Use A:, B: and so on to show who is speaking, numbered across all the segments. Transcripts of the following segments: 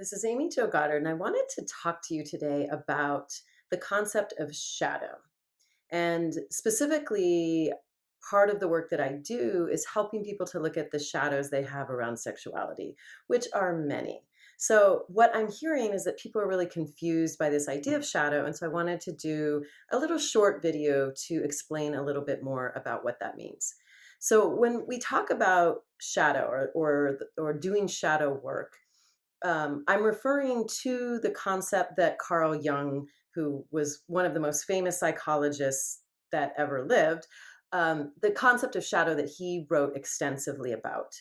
A: This is Amy Jo Goddard, and I wanted to talk to you today about the concept of shadow. And specifically, part of the work that I do is helping people to look at the shadows they have around sexuality, which are many. So, what I'm hearing is that people are really confused by this idea of shadow. And so, I wanted to do a little short video to explain a little bit more about what that means. So, when we talk about shadow or doing shadow work, I'm referring to the concept that Carl Jung, who was one of the most famous psychologists that ever lived, the concept of shadow that he wrote extensively about.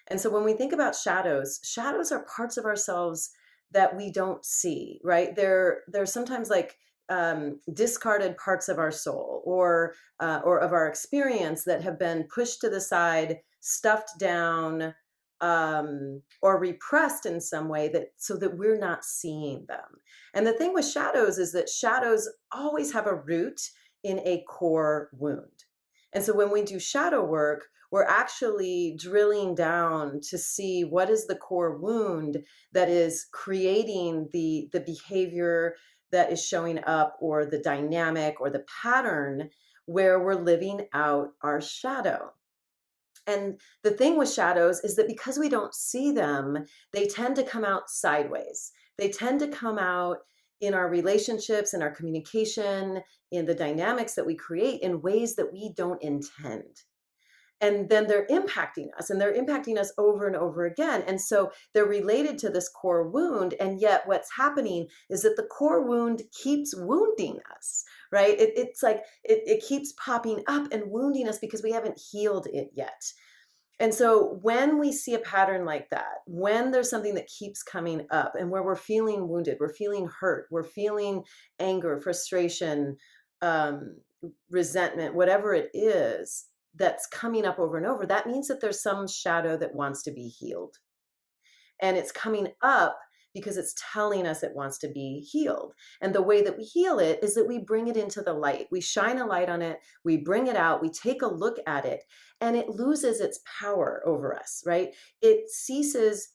A: And so when we think about shadows, shadows are parts of ourselves that we don't see, right? They're sometimes like discarded parts of our soul or of our experience that have been pushed to the side, stuffed down, or repressed in some way that so that we're not seeing them. And the thing with shadows is that shadows always have a root in a core wound. And so when we do shadow work, we're actually drilling down to see what is the core wound that is creating the behavior that is showing up, or the dynamic or the pattern where we're living out our shadow. And the thing with shadows is that because we don't see them, they tend to come out sideways. They tend to come out in our relationships, in our communication, in the dynamics that we create in ways that we don't intend. And then they're impacting us, and they're impacting us over and over again. And so they're related to this core wound. And yet what's happening is that the core wound keeps wounding us, right? It's like it keeps popping up and wounding us because we haven't healed it yet. And so when we see a pattern like that, when there's something that keeps coming up and where we're feeling wounded, we're feeling hurt, we're feeling anger, frustration, um, resentment, whatever it is that's coming up over and over, that means that there's some shadow that wants to be healed. And it's coming up because it's telling us it wants to be healed. And the way that we heal it is that we bring it into the light. We shine a light on it, we bring it out, we take a look at it, and it loses its power over us, right? It ceases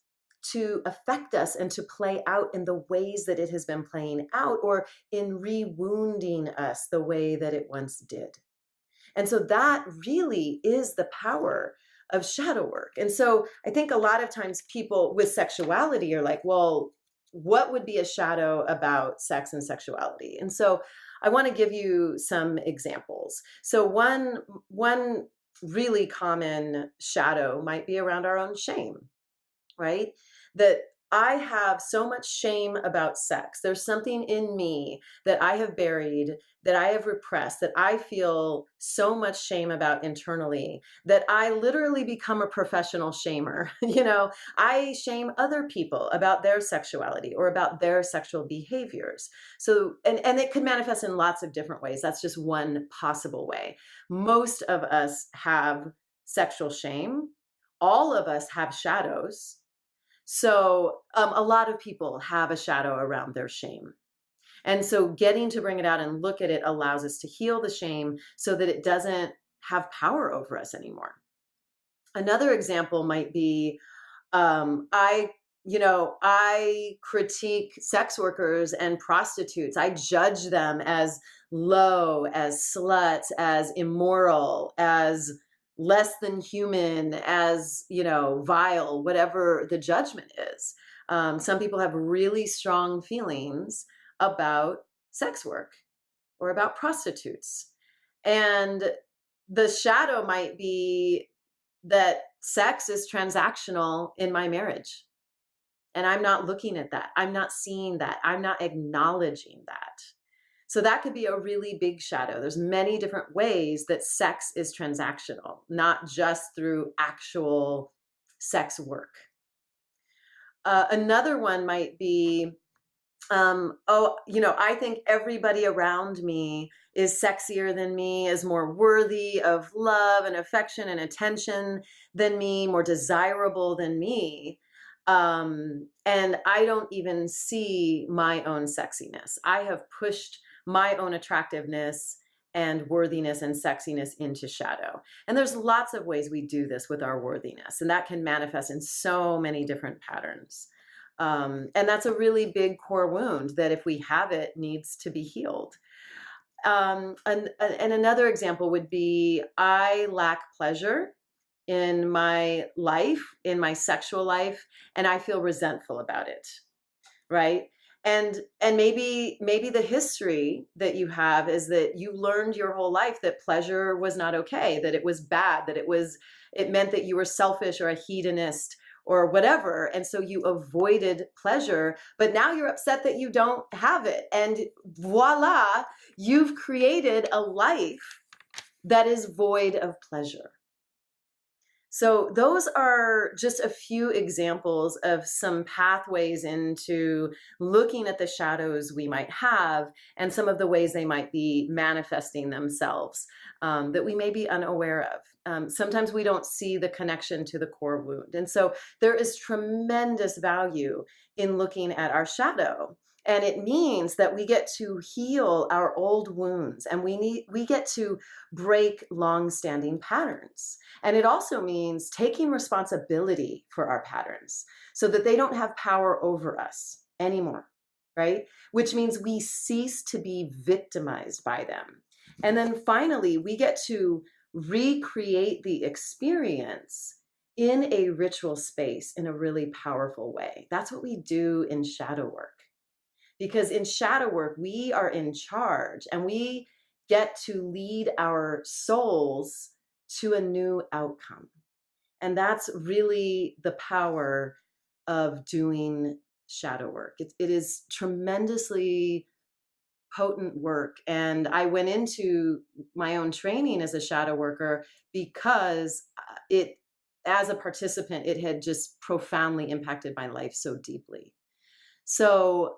A: to affect us and to play out in the ways that it has been playing out, or in re-wounding us the way that it once did. And so that really is the power of shadow work. And so I think a lot of times people with sexuality are like, well, what would be a shadow about sex and sexuality? And so I want to give you some examples. So one really common shadow might be around our own shame, right? That I have so much shame about sex. There's something in me that I have buried, that I have repressed, that I feel so much shame about internally, that I literally become a professional shamer. I shame other people about their sexuality or about their sexual behaviors. So, and it could manifest in lots of different ways. That's just one possible way. Most of us have sexual shame. All of us have shadows. So a lot of people have a shadow around their shame. And so getting to bring it out and look at it allows us to heal the shame so that it doesn't have power over us anymore. Another example might be I critique sex workers and prostitutes. I judge them as low, as sluts, as immoral, as less than human, as, vile, whatever the judgment is. Some people have really strong feelings about sex work or about prostitutes. And the shadow might be that sex is transactional in my marriage. And I'm not looking at that. I'm not seeing that. I'm not acknowledging that. So that could be a really big shadow. There's many different ways that sex is transactional, not just through actual sex work. Another one might be, I think everybody around me is sexier than me, is more worthy of love and affection and attention than me, more desirable than me. And I don't even see my own sexiness. I have pushed my own attractiveness and worthiness and sexiness into shadow. And there's lots of ways we do this with our worthiness, and that can manifest in so many different patterns. And that's a really big core wound that if we have it needs to be healed. And another example would be I lack pleasure in my life, in my sexual life, and I feel resentful about it, right? And maybe the history that you have is that you learned your whole life that pleasure was not okay, that it was bad, that it meant that you were selfish or a hedonist or whatever, and so you avoided pleasure, but now you're upset that you don't have it, and voila, you've created a life that is void of pleasure. So those are just a few examples of some pathways into looking at the shadows we might have and some of the ways they might be manifesting themselves, that we may be unaware of. Sometimes we don't see the connection to the core wound. And so there is tremendous value in looking at our shadow. And it means that we get to heal our old wounds, and we get to break long-standing patterns. And it also means taking responsibility for our patterns so that they don't have power over us anymore, right? Which means we cease to be victimized by them. And then finally, we get to recreate the experience in a ritual space in a really powerful way. That's what we do in shadow work. Because in shadow work, we are in charge and we get to lead our souls to a new outcome. And that's really the power of doing shadow work. It is tremendously potent work. And I went into my own training as a shadow worker because as a participant, it had just profoundly impacted my life so deeply. So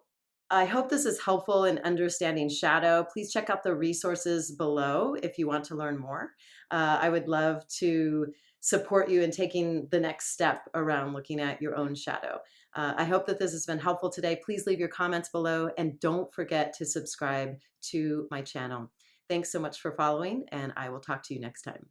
A: I hope this is helpful in understanding shadow. Please check out the resources below if you want to learn more. I would love to support you in taking the next step around looking at your own shadow. I hope that this has been helpful today. Please leave your comments below and don't forget to subscribe to my channel. Thanks so much for following, and I will talk to you next time.